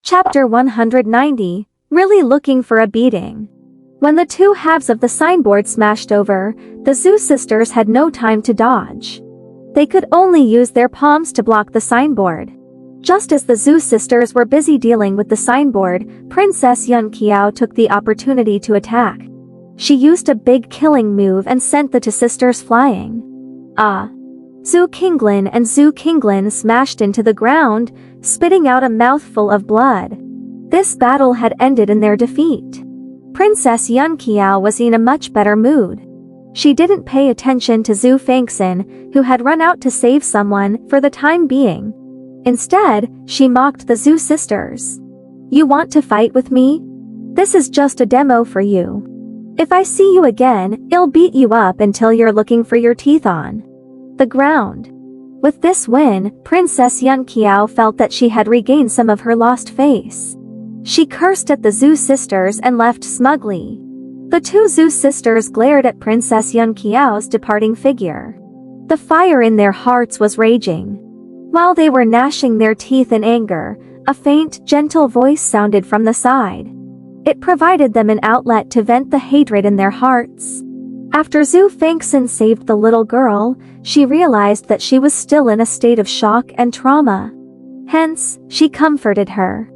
Chapter 190, Really Looking for a Beating. When the two halves of the signboard smashed over, the Xue sisters had no time to dodge. They could only use their palms to block the signboard. Just as the Xue sisters were busy dealing with the signboard, Princess Yunqiao took the opportunity to attack. She used a big killing move and sent the two sisters flying. Xue Qinglin and Xue Qinglin smashed into the ground, spitting out a mouthful of blood. This battle had ended in their defeat. Princess Yunqiao was in a much better mood. She didn't pay attention to Xue Fanxin, who had run out to save someone for the time being. Instead, she mocked the Xue sisters. "You want to fight with me? This is just a demo for you. If I see you again, I'll beat you up until you're looking for your teeth on the ground." With this win, Princess Yunqiao felt that she had regained some of her lost face. She cursed at the Xue sisters and left smugly. The two Xue sisters glared at Princess Yunqiao's departing figure. The fire in their hearts was raging. While they were gnashing their teeth in anger, a faint, gentle voice sounded from the side. It provided them an outlet to vent the hatred in their hearts. After Xue Fanxin saved the little girl, she realized that she was still in a state of shock and trauma. Hence, she comforted her.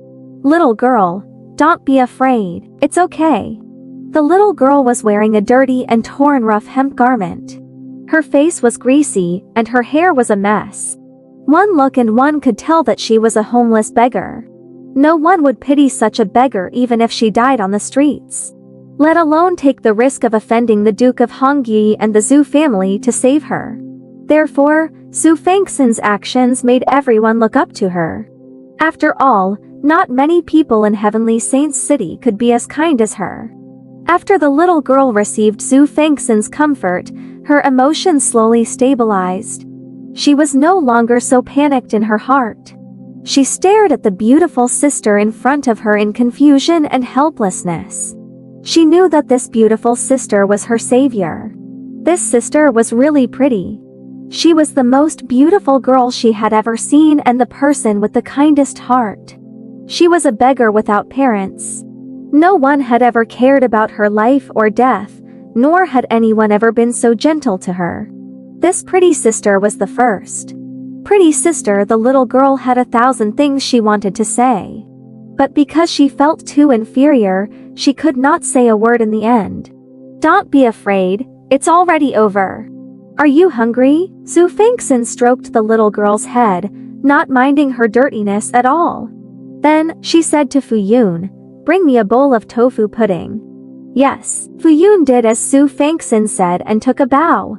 "Little girl, don't be afraid, it's okay." The little girl was wearing a dirty and torn rough hemp garment. Her face was greasy, and her hair was a mess. One look and one could tell that she was a homeless beggar. No one would pity such a beggar even if she died on the streets, let alone take the risk of offending the Duke of Hongyi and the Xue family to save her. Therefore, Xue Fanxin's actions made everyone look up to her. After all, not many people in Heavenly Saint's City could be as kind as her. After the little girl received Xue Fanxin's comfort, her emotions slowly stabilized. She was no longer so panicked in her heart. She stared at the beautiful sister in front of her in confusion and helplessness. She knew that this beautiful sister was her savior. This sister was really pretty. She was the most beautiful girl she had ever seen and the person with the kindest heart. She was a beggar without parents. No one had ever cared about her life or death, nor had anyone ever been so gentle to her. This pretty sister was the first. Pretty sister, the little girl had 1,000 things she wanted to say. But because she felt too inferior, she could not say a word in the end. "Don't be afraid, it's already over. Are you hungry?" Xue Fanxin stroked the little girl's head, not minding her dirtiness at all. Then, she said to Fuyun, "Bring me a bowl of tofu pudding." Yes, Fuyun did as Xue Fanxin said and took a bowl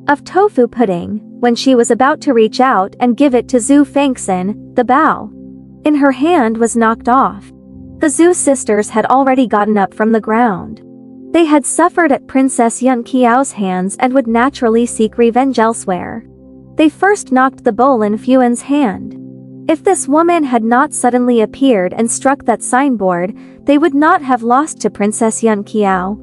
of tofu pudding. When she was about to reach out and give it to Xue Fanxin, the bowl in her hand was knocked off. The Xue sisters had already gotten up from the ground. They had suffered at Princess Yunqiao's hands and would naturally seek revenge elsewhere. They first knocked the bowl in Fuyun's hand. If this woman had not suddenly appeared and struck that signboard, they would not have lost to Princess Yunqiao.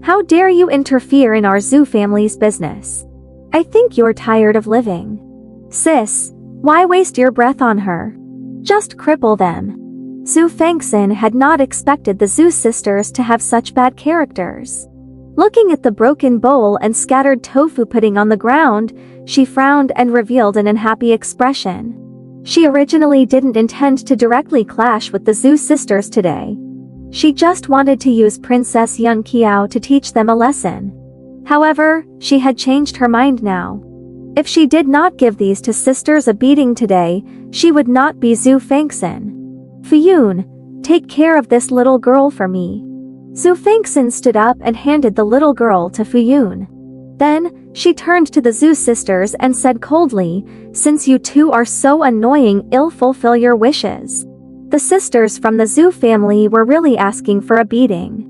"How dare you interfere in our Xue family's business? I think you're tired of living. Sis, why waste your breath on her? Just cripple them." Xue Fanxin had not expected the Xue sisters to have such bad characters. Looking at the broken bowl and scattered tofu pudding on the ground, she frowned and revealed an unhappy expression. She originally didn't intend to directly clash with the Xue sisters today. She just wanted to use Princess Yunqiao to teach them a lesson. However, she had changed her mind now. If she did not give these two sisters a beating today, she would not be Xue Fanxin. "Fuyun, take care of this little girl for me." Xue Fanxin stood up and handed the little girl to Fuyun. Then, she turned to the Xue sisters and said coldly, "Since you two are so annoying, I'll fulfill your wishes." The sisters from the Xue family were really asking for a beating.